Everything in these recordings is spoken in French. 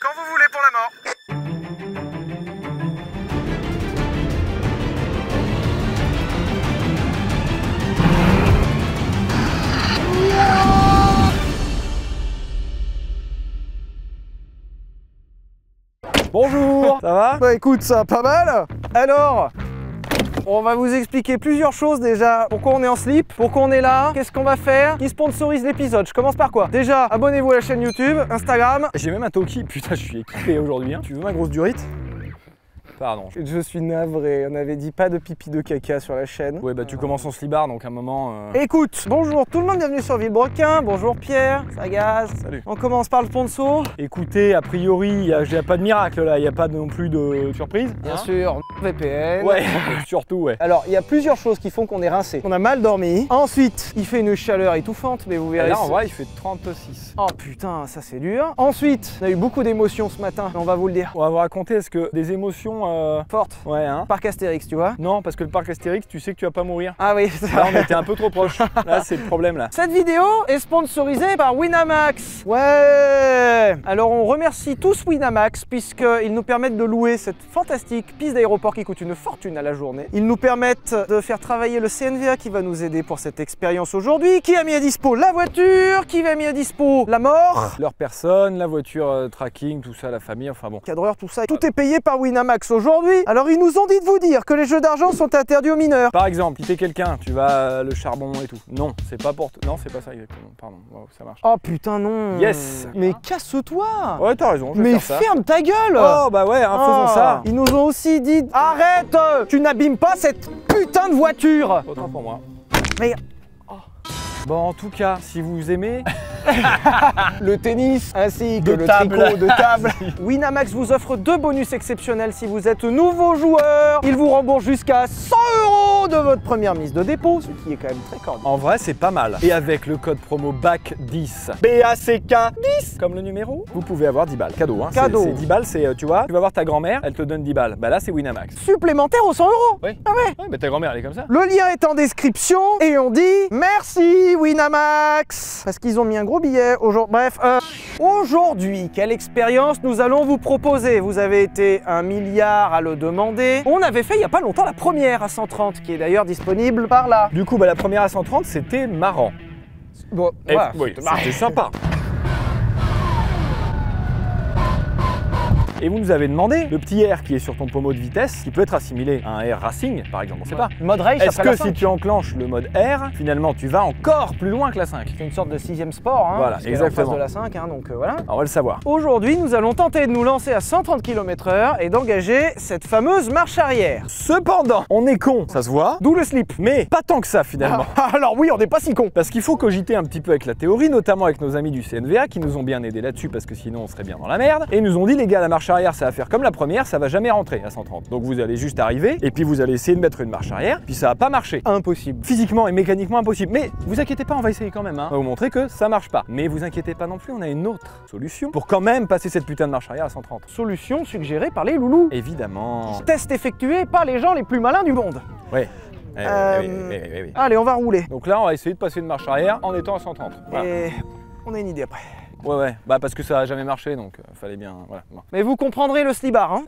quand vous voulez pour la mort. Bonjour. Ça va? Bah écoute, ça pas mal. Alors, on va vous expliquer plusieurs choses déjà. Pourquoi on est en slip, pourquoi on est là, qu'est-ce qu'on va faire, qui sponsorise l'épisode. Je commence par quoi? Déjà, abonnez-vous à la chaîne YouTube, Instagram. J'ai même un Toki. Putain, je suis équipé aujourd'hui. Hein. Tu veux ma grosse durite? Pardon. Je suis navré, on avait dit pas de pipi de caca sur la chaîne. Ouais, bah tu commences en slibard, donc à un moment... Écoute, bonjour tout le monde, bienvenue sur Villebrequin. Bonjour Pierre, Sagaz. Salut. On commence par le sponsor. Écoutez, a priori, il n'y a pas de miracle là, il n'y a pas non plus de surprise. Bien sûr, VPN. Ouais, surtout, ouais. Alors, il y a plusieurs choses qui font qu'on est rincé. On a mal dormi. Ensuite, il fait une chaleur étouffante, mais vous Et verrez. là, en vrai, il fait 36. Oh putain, ça c'est dur. Ensuite, on a eu beaucoup d'émotions ce matin, on va vous le dire. On va vous raconter, est-ce que des émotions... Fortes. Ouais, hein? Parc Astérix, tu vois. Non, parce que le parc Astérix, tu sais que tu vas pas mourir. Ah oui, c'est Là, vrai. on était un peu trop proche. Là, c'est le problème, là. Cette vidéo est sponsorisée par Winamax. Ouais. Alors on remercie tous Winamax puisqu'ils nous permettent de louer cette fantastique piste d'aéroport qui coûte une fortune à la journée. Ils nous permettent de faire travailler le CNVA qui va nous aider pour cette expérience aujourd'hui. Qui a mis à dispo la voiture, qui a mis à dispo la mort, Leur personne, la voiture tracking, tout ça, la famille, enfin bon. cadreur, tout ça. Tout est payé par Winamax aujourd'hui. Alors ils nous ont dit de vous dire que les jeux d'argent sont interdits aux mineurs. Par exemple, quitter quelqu'un, tu vas le charbon et tout. Non, c'est pas pour... Non, c'est pas ça exactement. Pardon, wow, ça marche. Oh putain non. Yes. Mais casse-toi. Ouais, t'as raison, je vais Mais faire ça. ferme ta gueule. Oh, bah ouais, hein, faisons Ah. ça. Ils nous ont aussi dit arrête, tu n'abîmes pas cette putain de voiture. Autant pour moi. Mais Bon, en tout cas, si vous aimez... le tennis ainsi que De le table. tricot de table. Winamax vous offre 2 bonus exceptionnels si vous êtes nouveau joueur. Il vous rembourse jusqu'à 100 € de votre première mise de dépôt, ce qui est quand même très cordial. En vrai, c'est pas mal. Et avec le code promo BACK10, B-A-C-K 10, comme le numéro, vous pouvez avoir 10 balles. Cadeau, hein. Cadeau. C'est 10 balles, c'est, tu vois, tu vas voir ta grand-mère, elle te donne 10 balles. Bah là, c'est Winamax. Supplémentaire aux 100 €. Oui. Ah ouais. Ouais, bah ta grand-mère, elle est comme ça. Le lien est en description et on dit merci Winamax parce qu'ils ont mis un gros billet aujourd'hui. Bref, aujourd'hui, quelle expérience nous allons vous proposer? Vous avez été 1 milliard à le demander. On avait fait il y a pas longtemps la première à 130 qui est d'ailleurs disponible par là. Du coup, bah la première à 130, c'était marrant. Bon, Et- voilà, oui, c'était marrant. c'était sympa. Et vous nous avez demandé le petit R qui est sur ton pommeau de vitesse, qui peut être assimilé à un R Racing, par exemple, on sait pas. Mode race Est-ce après que la si 5. tu enclenches le mode R, finalement tu vas encore plus loin que la 5? C'est une sorte de 6e sport, hein, Voilà, parce qu'elle est en exactement. face de la 5, hein, donc voilà. Alors, on va le savoir. Aujourd'hui, nous allons tenter de nous lancer à 130 km/h et d'engager cette fameuse marche arrière. Cependant, on est con, ça se voit, D'où le slip. mais pas tant que ça finalement. Alors oui, on n'est pas si con. Parce qu'il faut cogiter un petit peu avec la théorie, notamment avec nos amis du CNVA qui nous ont bien aidés là-dessus parce que sinon on serait bien dans la merde. Et ils nous ont dit les gars, la marche arrière ça va faire comme la première, ça va jamais rentrer à 130. Donc vous allez juste arriver et puis vous allez essayer de mettre une marche arrière, puis ça va pas marcher. Impossible. Physiquement et mécaniquement impossible. Mais vous inquiétez pas, on va essayer quand même. Hein. On va vous montrer que ça marche pas. Mais vous inquiétez pas non plus, on a une autre solution pour quand même passer cette putain de marche arrière à 130. Solution suggérée par les loulous. Évidemment. Test effectué par les gens les plus malins du monde. Ouais. Oui. Allez, on va rouler. Donc là, on va essayer de passer une marche arrière en étant à 130. Voilà. Et on a une idée après. Ouais. Bah parce que ça a jamais marché, donc fallait bien. Voilà. Bon. Mais vous comprendrez le slibard, hein.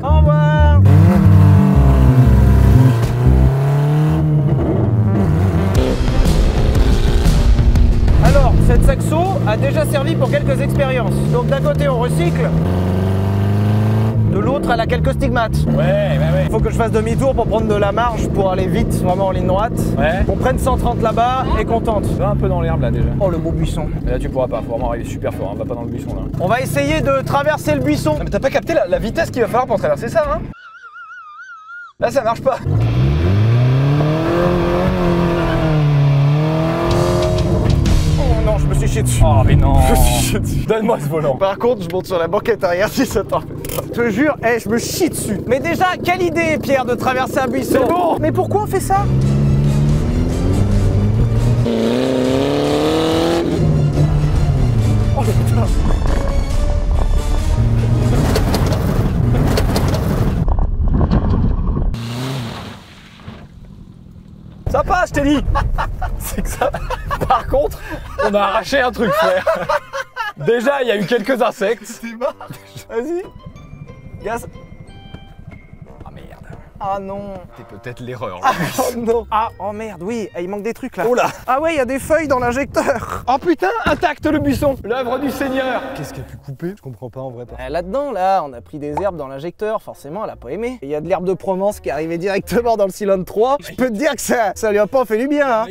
Au revoir. Alors, cette saxo a déjà servi pour quelques expériences. Donc d'un côté on recycle, de l'autre elle a quelques stigmates. Ouais. Il faut que je fasse demi-tour pour prendre de la marge pour aller vite, vraiment en ligne droite. Ouais. On prenne 130 là-bas et qu'on tente. Va un peu dans l'herbe là déjà. Oh le beau buisson. Et là tu pourras pas, faut vraiment arriver super fort, hein. Va pas dans le buisson là. On va essayer de traverser le buisson. Non, mais t'as pas capté la vitesse qu'il va falloir pour traverser ça, hein? Là ça marche pas. Oh non, je me suis chié dessus. Oh mais non. Je me suis chié dessus. Donne-moi ce volant. Par contre, je monte sur la banquette arrière si ça t'en fait. Je te jure, je me chie dessus. Mais déjà, quelle idée, Pierre, de traverser un buisson. C'est bon. Mais pourquoi on fait ça? Oh putain. Ça passe. pas, je t'ai dit. C'est que ça... Par contre, on a arraché un truc, frère. Déjà, il y a eu quelques insectes. C'est marrant. Vas-y. Gaz. Ah merde. Ah non. C'était peut-être l'erreur. Oh non. Ah, oh merde, oui, il manque des trucs là. Oh là. Ah ouais, il y a des feuilles dans l'injecteur. Oh putain, intact le buisson. L'œuvre du Seigneur. Qu'est-ce qu'elle a pu couper? Je comprends pas en vrai. Là-dedans, là, on a pris des herbes dans l'injecteur, forcément, elle a pas aimé. Il y a de l'herbe de Provence qui est arrivée directement dans le cylindre 3. Je peux te dire que ça lui a pas fait du bien, hein.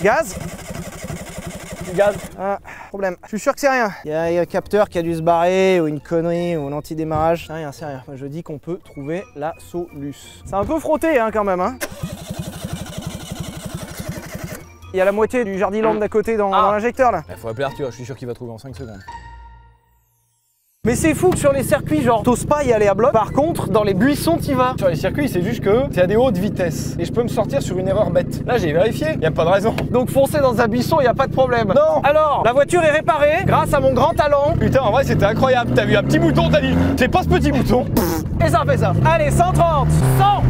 Gaz. Gaz. Ah, problème. Je suis sûr que c'est rien. Il y a un capteur qui a dû se barrer, ou une connerie, ou un anti-démarrage. C'est rien, c'est rien. Moi, je dis qu'on peut trouver la soluce. C'est un peu frotté, hein, quand même, hein. Il y a la moitié du jardiland d'à côté dans l'injecteur, là. Il faut appeler Arthur, je suis sûr qu'il va trouver en 5 secondes. Mais c'est fou que sur les circuits, genre, t'oses pas y aller à bloc. Par contre, dans les buissons, t'y vas. Sur les circuits, c'est juste que c'est à des hautes vitesses. Et je peux me sortir sur une erreur bête. Là, j'ai vérifié, y a pas de raison. Donc foncer dans un buisson, y a pas de problème. Non. Alors, la voiture est réparée grâce à mon grand talent. Putain, en vrai, c'était incroyable. T'as vu un petit bouton, t'as dit, c'est pas ce petit bouton. Et ça fait ça. Allez, 130, 100.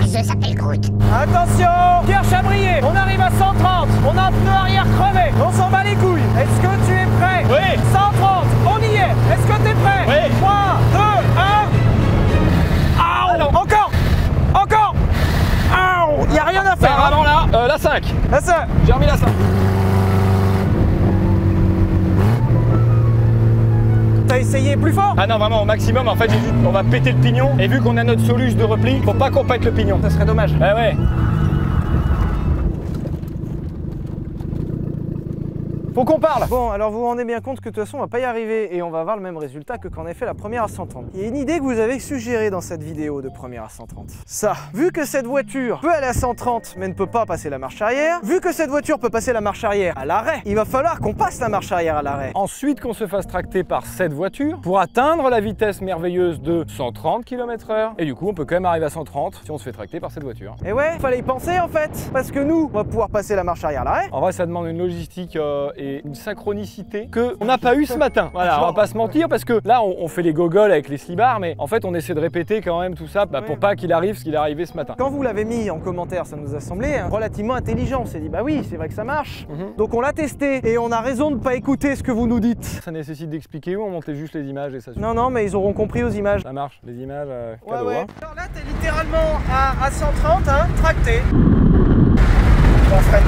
Je s'appelle Groot. Attention, Pierre Chabrier, on arrive à 130. On a un pneu arrière crevé. On s'en bat les couilles. Est-ce que tu es prêt? Oui. 130, on y est. Est-ce que t'es prêt? Oui. 3, 2, 1. Ah, Encore. Encore. Y a rien à faire. Bah, avant là, la 5. Là, ça. J'ai remis la 5. T'as essayé plus fort? Ah non, vraiment, au maximum, en fait, j'ai dit, on va péter le pignon. Et vu qu'on a notre soluce de repli, faut pas qu'on pète le pignon. Ça serait dommage. Ouais, ouais. Faut qu'on parle. Bon, alors vous vous rendez bien compte que de toute façon, on va pas y arriver et on va avoir le même résultat que quand on a fait la première à 130. Il y a une idée que vous avez suggérée dans cette vidéo de première à 130. Ça, vu que cette voiture peut aller à 130 mais ne peut pas passer la marche arrière, vu que cette voiture peut passer la marche arrière à l'arrêt, il va falloir qu'on passe la marche arrière à l'arrêt. Ensuite, qu'on se fasse tracter par cette voiture pour atteindre la vitesse merveilleuse de 130 km/h. Et du coup, on peut quand même arriver à 130 si on se fait tracter par cette voiture. Et ouais, fallait y penser en fait. Parce que nous, on va pouvoir passer la marche arrière à l'arrêt. En vrai, ça demande une logistique et une synchronicité qu'on n'a pas eu ce matin. Voilà, on va pas se mentir parce que là, on fait les gogoles avec les slibards, mais en fait, on essaie de répéter quand même tout ça pour pas qu'il arrive ce qu'il est arrivé ce matin. Quand vous l'avez mis en commentaire, ça nous a semblé relativement intelligent. On s'est dit, bah oui, c'est vrai que ça marche. Donc on l'a testé et on a raison de pas écouter ce que vous nous dites. Ça nécessite d'expliquer où on montait juste les images et ça suffit. Non, non, mais ils auront compris aux images. Ça marche, les images, cadeau. Ouais. Hein. Alors là, t'es littéralement à 130, hein, tracté. Bon, freine.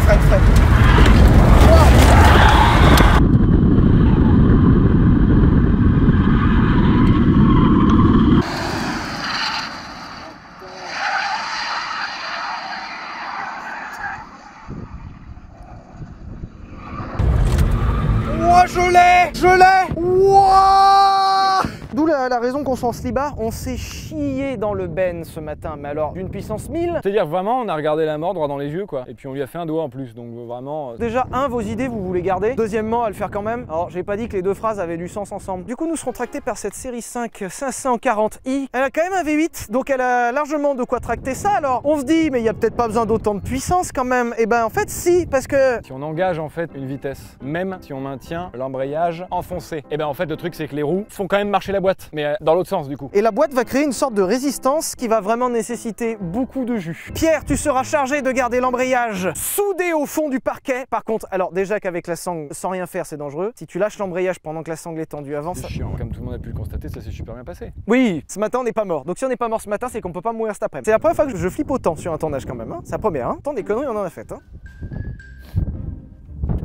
Je l'ai. Wouah! D'où la raison qu'on s'en slibard, on s'est chié dans le Ben ce matin, mais alors d'une puissance 1000. C'est-à-dire vraiment, on a regardé la mort droit dans les yeux, quoi. Et puis on lui a fait un doigt en plus, donc vraiment... Déjà, vos idées, vous voulez garder. Deuxièmement, à le faire quand même. Alors, j'ai pas dit que les deux phrases avaient du sens ensemble. Du coup, nous serons tractés par cette série 5 540i. Elle a quand même un V8, donc elle a largement de quoi tracter ça. Alors, on se dit, mais il y a peut-être pas besoin d'autant de puissance quand même. Et ben, en fait, si, parce que... Si on engage en fait une vitesse, même si on maintient l'embrayage enfoncé, et ben en fait, le truc, c'est que les roues font quand même marcher la boîte, mais dans l'autre sens du coup. Et la boîte va créer une sorte de résistance qui va vraiment nécessiter beaucoup de jus. Pierre, tu seras chargé de garder l'embrayage soudé au fond du parquet. Par contre, alors déjà qu'avec la sangle, sans rien faire, c'est dangereux. Si tu lâches l'embrayage pendant que la sangle est tendue avant, C'est ça... chiant. Comme tout le monde a pu le constater, ça s'est super bien passé. Oui, ce matin on n'est pas mort. Donc si on n'est pas mort ce matin, c'est qu'on peut pas mourir cet après-midi. C'est la première fois que je flippe autant sur un tournage quand même. Hein. C'est la première. Hein. Tant des conneries on en a fait. Hein.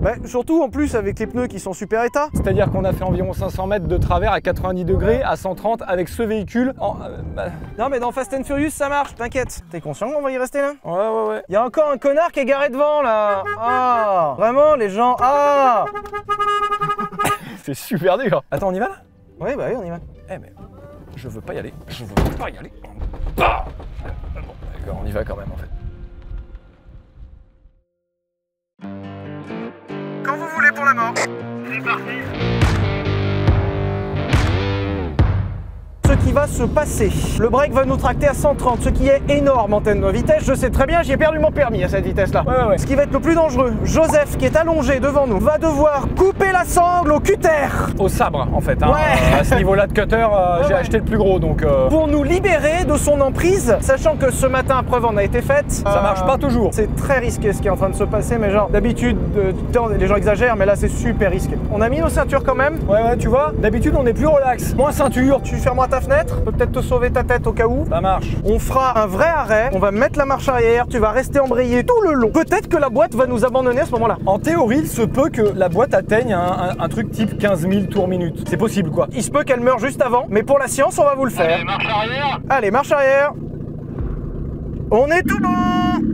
Bah, surtout en plus avec les pneus qui sont super état. C'est-à-dire qu'on a fait environ 500 mètres de travers à 90 degrés à 130 avec ce véhicule en... Non mais dans Fast and Furious ça marche, t'inquiète. T'es conscient qu'on va y rester là? Ouais. Il y a encore un connard qui est garé devant là. Ah, vraiment les gens. Ah. C'est super dur. Attends, on y va là? Oui bah oui on y va. Eh mais je veux pas y aller. Je veux pas y aller. Bah bon, d'accord, on y va quand même en fait. Quand vous voulez pour la mort. C'est parti. Ceux qui va se passer. Le break va nous tracter à 130, ce qui est énorme en termes de vitesse. Je sais très bien, j'ai perdu mon permis à cette vitesse-là. Ouais. Ce qui va être le plus dangereux, Joseph, qui est allongé devant nous, va devoir couper la sangle au cutter. Au sabre, en fait. Hein. Ouais. À ce niveau-là de cutter, j'ai acheté le plus gros, donc... Pour nous libérer de son emprise, sachant que ce matin, preuve en a été faite. Ça marche pas toujours. C'est très risqué ce qui est en train de se passer, mais genre, d'habitude, les gens exagèrent, mais là, c'est super risqué. On a mis nos ceintures quand même. Ouais, tu vois, d'habitude, on est plus relax. Moins ceinture. Tu fermeras ta fenêtre, peut-être te sauver ta tête au cas où. Ça marche. On fera un vrai arrêt, on va mettre la marche arrière, tu vas rester embrayé tout le long. Peut-être que la boîte va nous abandonner à ce moment-là. En théorie, il se peut que la boîte atteigne un truc type 15 000 tours minute. C'est possible, quoi. Il se peut qu'elle meure juste avant, mais pour la science, on va vous le faire. Allez, marche arrière. Allez, marche arrière. On est tout bon.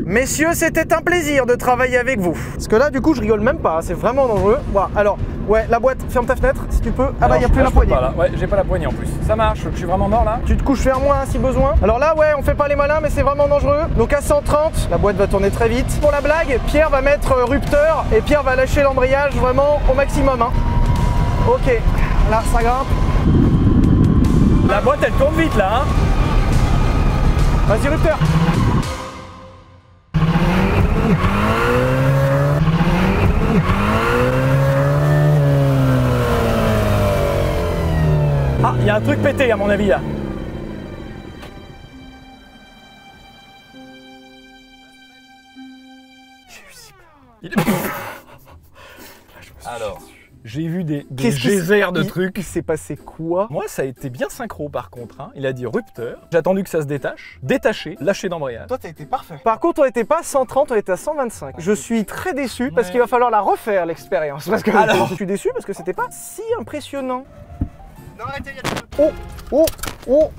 Messieurs, c'était un plaisir de travailler avec vous. Parce que là, du coup, je rigole même pas, hein, c'est vraiment dangereux. Voilà, alors, ouais, la boîte, ferme ta fenêtre si tu peux. Ah bah, il n'y a plus la poignée. Pas, là. Ouais, j'ai pas la poignée en plus. Ça marche, je suis vraiment mort là. Tu te couches vers moi hein, si besoin. Alors là, ouais, on fait pas les malins, mais c'est vraiment dangereux. Donc à 130, la boîte va tourner très vite. Pour la blague, Pierre va mettre rupteur et Pierre va lâcher l'embrayage vraiment au maximum. Hein. Ok, là, ça grimpe. La boîte, elle tourne vite là, hein. Vas-y, rupteur. Ah, il y a un truc pété à mon avis là. J'ai eu si peur. Alors, j'ai vu des geysers de trucs. Il s'est passé quoi? Moi, ça a été bien synchro par contre. Hein. Il a dit rupteur. J'ai attendu que ça se détache, détaché, lâché d'embrayage. Toi, t'as été parfait. Par contre, on n'était pas à 130, on était à 125. Je suis très déçu parce qu'il va falloir la refaire l'expérience. Parce que je suis déçu parce que c'était pas si impressionnant. Non, arrêtez, il y a du... Oh.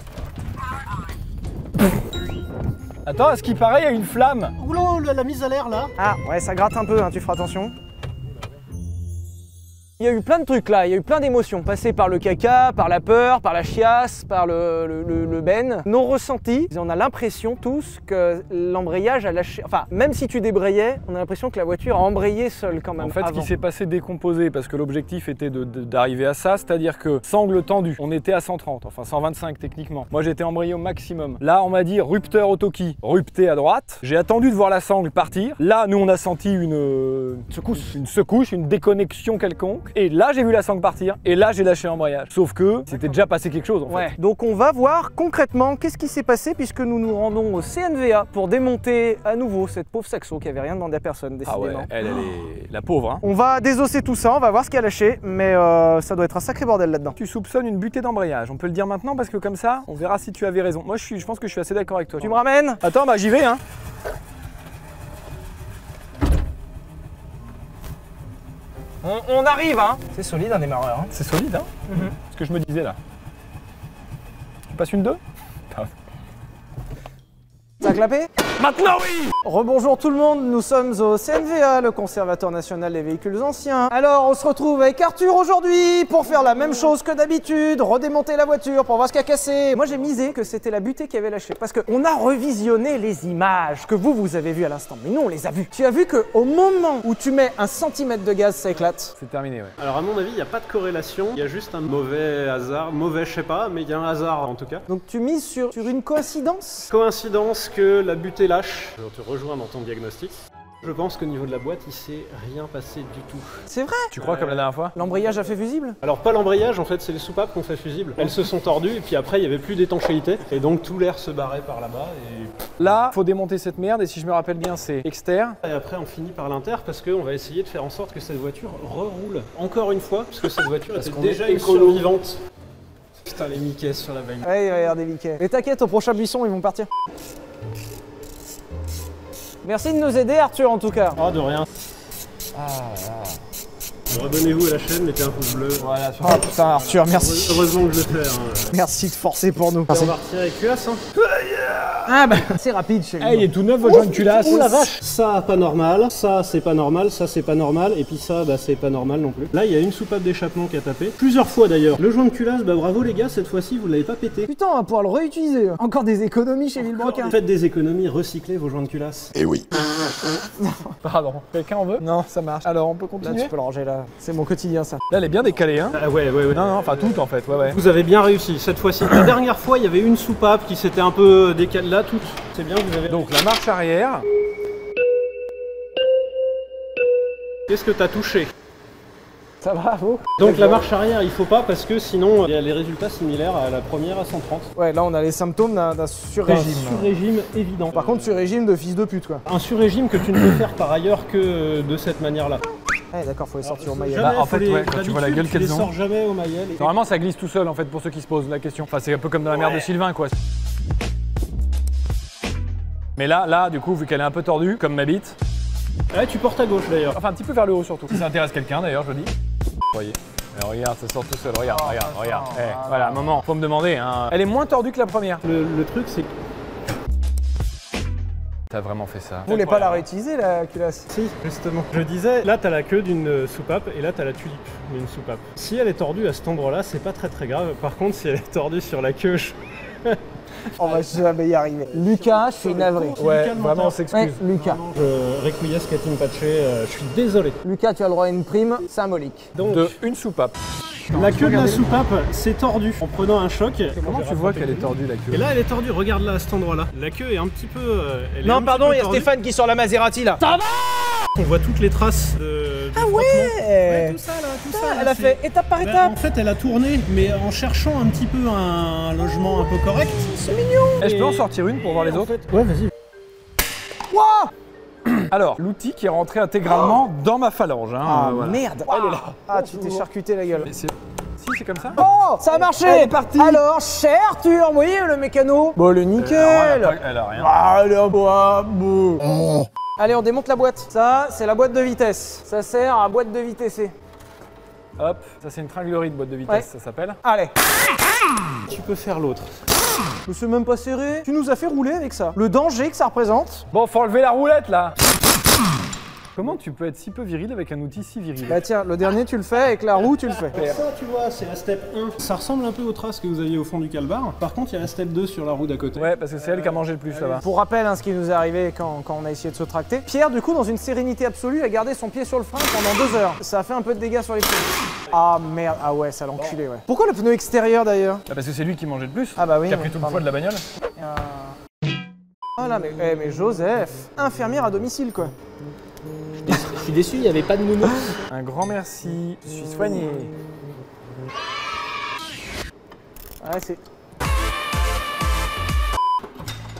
Attends, à ce qui paraît, il y a une flamme. Oula, la mise à l'air là. Ah, ouais, ça gratte un peu, hein, tu feras attention. Il y a eu plein de trucs là, il y a eu plein d'émotions, passées par le caca, par la peur, par la chiasse, par le ben. Nos ressentis, on a l'impression tous que l'embrayage a lâché, enfin même si tu débrayais, on a l'impression que la voiture a embrayé seule quand même. En fait, avant. ce qui s'est passé décomposé, parce que l'objectif était d'arriver à ça, c'est-à-dire que sangle tendue, on était à 130, enfin 125 techniquement. Moi j'étais embrayé au maximum. Là on m'a dit rupteur autoki, rupté à droite. J'ai attendu de voir la sangle partir. Là nous on a senti une secousse, une déconnexion quelconque. Et là j'ai vu la sangle partir, et là j'ai lâché l'embrayage. Sauf que c'était déjà passé quelque chose en fait. Ouais. Donc on va voir concrètement qu'est-ce qui s'est passé puisque nous nous rendons au CNVA pour démonter à nouveau cette pauvre Saxo qui avait rien demandé à personne décidément. Ah ouais, elle est la pauvre hein. On va désosser tout ça, on va voir ce qui a lâché, mais ça doit être un sacré bordel là-dedans. Tu soupçonnes une butée d'embrayage, on peut le dire maintenant parce que comme ça, on verra si tu avais raison. Moi je pense que je suis assez d'accord avec toi. Tu me ramènes? Attends, bah j'y vais hein. On arrive hein. C'est solide un démarreur. Hein. C'est solide hein. Ce que je me disais là. Tu passes une 2? Ça a clapé? Maintenant oui! Rebonjour tout le monde, nous sommes au CNVA, le Conservatoire National des Véhicules Anciens. Alors on se retrouve avec Arthur aujourd'hui pour faire la même chose que d'habitude, redémonter la voiture pour voir ce qui a cassé. Moi j'ai misé que c'était la butée qui avait lâché parce qu'on a revisionné les images que vous avez vues à l'instant, mais nous on les a vues. Tu as vu qu'au moment où tu mets 1 centimètre de gaz, ça éclate. C'est terminé ouais. Alors à mon avis, il n'y a pas de corrélation, il y a juste un mauvais hasard, mauvais je sais pas, mais il y a un hasard en tout cas. Donc tu mises sur une coïncidence? Coïncidence que la butée lâche, je te rejoins dans ton diagnostic. Je pense qu'au niveau de la boîte, il s'est rien passé du tout. C'est vrai? Tu crois comme la dernière fois? L'embrayage a fait fusible? Alors pas l'embrayage, en fait c'est les soupapes qu'on fait fusible. Elles se sont tordues et puis après il n'y avait plus d'étanchéité et donc tout l'air se barrait par là-bas Là, faut démonter cette merde et si je me rappelle bien c'est externe. et après on finit par l'inter parce qu'on va essayer de faire en sorte que cette voiture reroule encore une fois parce que cette voiture était déjà une survivante. Putain les Mickey sur la bagnole. Ouais, il va y avoir des Mickey. Mais t'inquiète, au prochain buisson ils vont partir. Merci de nous aider Arthur en tout cas. Oh de rien. Abonnez-vous à la chaîne, mettez un pouce bleu. Voilà, Oh putain Arthur, merci. Heureusement que je le fais. Hein. Merci de forcer pour nous. On va retirer avec culasse. Hein. Ah bah c'est rapide chez lui. il est tout neuf votre joint de culasse. Oh la vache! Ça pas normal, ça c'est pas normal, ça c'est pas normal, et puis ça bah c'est pas normal non plus. Là il y a une soupape d'échappement qui a tapé, plusieurs fois d'ailleurs. Le joint de culasse, bah bravo les gars, cette fois-ci vous l'avez pas pété. Putain, on va pouvoir le réutiliser. Encore des économies chez Villebrequin. Faites des économies, recyclez vos joints de culasse. Pardon, quelqu'un en veut? Non, ça marche. Alors on peut Là continuer? tu peux le ranger là. C'est mon quotidien ça. Là, elle est bien décalée, hein. Ah ouais. Non, non, enfin tout en fait, ouais. Vous avez bien réussi cette fois-ci. La dernière fois, il y avait une soupape qui s'était un peu décalée. Là, tout. C'est bien, vous avez. Donc la marche arrière. Qu'est-ce que t'as touché? Ça va, vous? Donc la marche arrière, il faut pas parce que sinon il y a les résultats similaires à la première à 130. Ouais, là on a les symptômes d'un surrégime. Un surrégime évident. Par contre, surrégime de fils de pute quoi. Un surrégime que tu ne peux faire par ailleurs que de cette manière-là. Ouais, d'accord, faut les sortir au maillet. Bah, en fait, ouais, quand tu vois la gueule tu les qu'elles ont. sors jamais au maillet. Normalement, ça glisse tout seul en fait pour ceux qui se posent la question. Enfin, c'est un peu comme dans la merde de Sylvain quoi. Mais là, du coup, vu qu'elle est un peu tordue, comme ma bite. Ouais, tu portes à gauche d'ailleurs. Enfin, un petit peu vers le haut surtout. Si ça intéresse quelqu'un d'ailleurs, je le dis. Vous voyez. Alors, regarde, ça sort tout seul. Regarde. Voilà, un moment, faut me demander. Hein. Elle est moins tordue que la première. Le truc, c'est que. T'as vraiment fait ça. Vous voulez pas la réutiliser la culasse? Si, justement. Je disais, là, t'as la queue d'une soupape et là, t'as la tulipe d'une soupape. Si elle est tordue à cet endroit-là, c'est pas très grave. Par contre, si elle est tordue sur la queue, On va jamais y arriver. Lucas, je suis navré. Ouais, vraiment, on s'excuse. Ouais, Lucas. Requiescat in pace, je suis désolé. Lucas, tu as le droit à une prime symbolique. Donc, De une soupape. la queue de la soupape s'est tordue en prenant un choc. Comment tu vois qu'elle est tordue la queue? Et là, elle est tordue, regarde là, à cet endroit-là. La queue est un petit peu. Elle est Non, un petit pardon, peu il y a tordue. Stéphane qui sort la Maserati là. On voit toutes les traces de. Ah frottement. ouais, Tout ça là, tout ça. Elle a c'est- fait étape par Ben, étape. en fait, elle a tourné, mais en cherchant un petit peu un logement un peu correct. C'est mignon. Eh, je peux en sortir une pour voir les En autres? fait- Ouais, vas-y. Alors, l'outil qui est rentré intégralement dans ma phalange. Hein, Ah voilà. merde. Elle est là. Ah, tu t'es charcuté la gueule. Mais c'est- Si, c'est comme ça. Oh, ça a marché. Elle est partie. Alors, cher Arthur, vous voyez le mécano? Bon, le nickel. Elle a rien. Allez, bon. Allez, on démonte la boîte. Ça, c'est la boîte de vitesse. Ça sert à boîte de vitesse. Hop, ça c'est une tringlerie de boîte de vitesse, Ouais. ça s'appelle. Allez. Tu peux faire l'autre. Je suis même pas serré. Tu nous as fait rouler avec ça. Le danger que ça représente. Bon, faut enlever la roulette là. Comment tu peux être si peu viril avec un outil si viril? Bah tiens, le dernier tu le fais, avec la roue tu le fais. Ça, tu vois, c'est la step 1. Ça ressemble un peu aux traces que vous aviez au fond du calbar. Par contre, il y a la step 2 sur la roue d'à côté. Ouais, parce que c'est elle qui a mangé le plus là-bas. Pour rappel, hein, ce qui nous est arrivé quand on a essayé de se tracter, Pierre, du coup, dans une sérénité absolue, a gardé son pied sur le frein pendant 2 heures. Ça a fait un peu de dégâts sur les pneus. Ah merde, ah ouais, ça l'a enculé, ouais. Pourquoi le pneu extérieur d'ailleurs? Bah, parce que c'est lui qui mangeait le plus. Ah bah oui. Qui a pris tout le pardon. poids de la bagnole. Ah là, mais Joseph, infirmière à domicile quoi. Je suis déçu, il n'y avait pas de nounou. Un grand merci, je suis soigné. Ouais, c'est.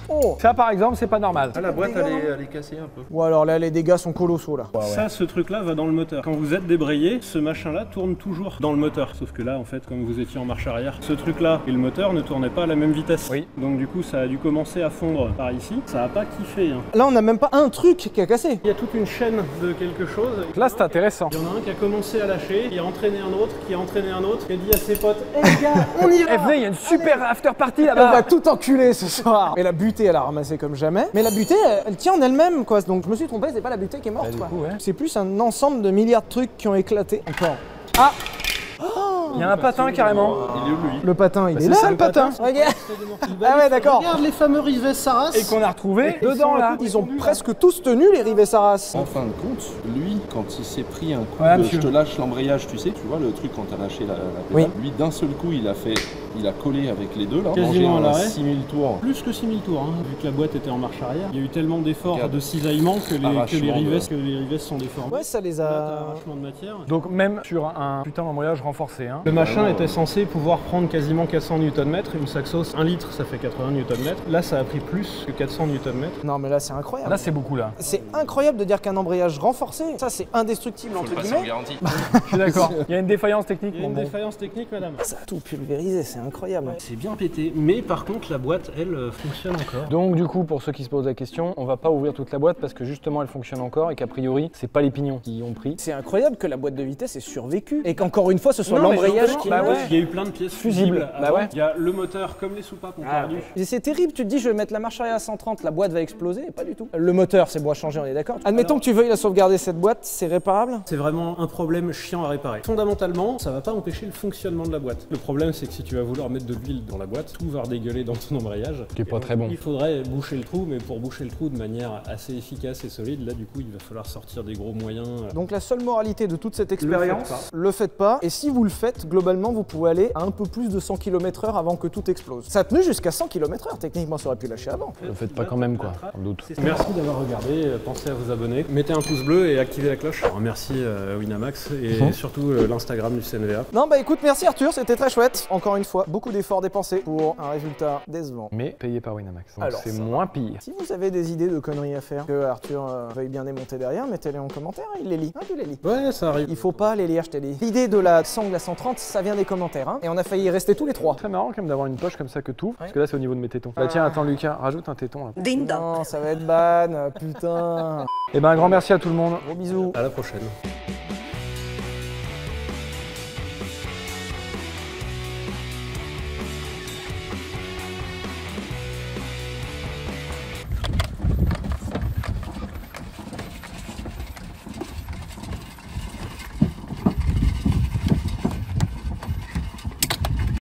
Oh. Ça par exemple, c'est pas normal. Ah, la boîte, elle est cassée un peu. Ou alors là, les dégâts sont colossaux là. Ça, ce truc-là va dans le moteur. Quand vous êtes débrayé, ce machin-là tourne toujours dans le moteur. Sauf que là, en fait, comme vous étiez en marche arrière, ce truc-là et le moteur ne tournaient pas à la même vitesse. Oui. Donc du coup, ça a dû commencer à fondre par ici. Ça a pas kiffé. Hein. Là, on n'a même pas un truc qui a cassé. Il y a toute une chaîne de quelque chose. Là, c'est intéressant. Il y en a un qui a commencé à lâcher, qui a entraîné un autre, qui a entraîné un autre, qui a dit à ses potes « Eh les gars, on y va !» Eh venez, il y a une super after party Elle va là-bas. tout enculer ce soir. Et la butée, elle a ramassé comme jamais. Mais la butée, elle tient en elle-même, quoi. Donc je me suis trompé, c'est pas la butée qui est morte, Bah, du quoi. coup, ouais. C'est plus un ensemble de milliards de trucs qui ont éclaté. Encore. Ah, Il y a un patin carrément. Il est où, lui? le patin, il est c'est là, ça, le le patin. patin. Regarde. Ah ouais, d'accord. Regarde les fameux rivets Saras. Et qu'on a retrouvé dedans là. Ils ont presque tous tenu les rivets Saras. En fin de compte, lui, quand il s'est pris un coup Voilà, de monsieur. je te lâche l'embrayage, tu sais, tu vois le truc quand t'as lâché la pédale, Oui. lui d'un seul coup il a collé avec les deux là, Quasiment à mangé un l'arrêt. 6000 tours. Plus que 6000 tours, hein, vu que la boîte était en marche arrière. Il y a eu tellement d'efforts Regarde. de cisaillement que les Arrachement rivets sont déformés. Ouais, ça les Là, t'as a. arrachement de matière. Donc même sur un putain d'embrayage renforcé. Hein. Le machin était censé pouvoir prendre quasiment 400 Nm. Une Saxos, 1 litre, ça fait 80 Nm. Là, ça a pris plus que 400 Nm. Non, mais là, c'est incroyable. Là, c'est beaucoup là. C'est incroyable de dire qu'un embrayage renforcé, ça c'est indestructible entre guillemets. garantie. Je suis d'accord. Il y a une défaillance technique. Il y a une bon. défaillance technique, madame. Ça a tout pulvérisé, c'est incroyable. C'est bien pété, mais par contre, la boîte, elle, fonctionne encore. Donc du coup, pour ceux qui se posent la question, on va pas ouvrir toute la boîte parce que justement elle fonctionne encore et qu'a priori, c'est pas les pignons qui ont pris. C'est incroyable que la boîte de vitesse ait survécu et qu'encore une fois ce soit Non, mais l'embrayage justement, qui. bah ouais. Il y a eu plein de pièces Fusibles. fusibles. Bah avant. ouais. Il y a le moteur comme les soupapes ont perdu. Et c'est terrible, tu te dis je vais mettre la marche arrière à 130, la boîte va exploser, et pas du tout. Le moteur c'est bon à changer, on est d'accord. Admettons Alors- que tu veuilles la sauvegarder cette boîte, c'est réparable. C'est vraiment un problème chiant à réparer. Fondamentalement, ça va pas empêcher le fonctionnement de la boîte. Le problème, c'est que si tu vas vouloir vouloir mettre de l'huile dans la boîte, tout va redégueuler dans ton embrayage. Qui est pas très bon. Il faudrait boucher le trou, mais pour boucher le trou de manière assez efficace et solide, là du coup il va falloir sortir des gros moyens. Donc la seule moralité de toute cette expérience, le faites pas. Et si vous le faites, globalement vous pouvez aller à un peu plus de 100 km/h avant que tout explose. Ça a tenu jusqu'à 100 km/h, techniquement ça aurait pu lâcher avant. Le faites pas quand même quoi, sans doute. Merci d'avoir regardé, pensez à vous abonner, mettez un pouce bleu et activez la cloche. Alors, merci Winamax et surtout l'Instagram du CNVA. Non bah écoute, merci Arthur, c'était très chouette. Encore une fois, beaucoup d'efforts dépensés pour un résultat décevant. Mais payé par Winamax, donc Alors, c'est ça moins pire. Si vous avez des idées de conneries à faire, que Arthur veuille bien démonter derrière, mettez-les en commentaire, il les lit. Ah, tu les lis. Ouais, ça arrive. Il faut pas les lire, je t'ai dit. L'idée de la sangle à 130, ça vient des commentaires, hein. Et on a failli y rester tous les trois. Très marrant quand même d'avoir une poche comme ça que tout, parce que là c'est au niveau de mes tétons. Bah tiens, attends Lucas, rajoute un téton là. Non, ça va être ban, putain. Et ben un grand merci à tout le monde. Gros bisous. À la prochaine.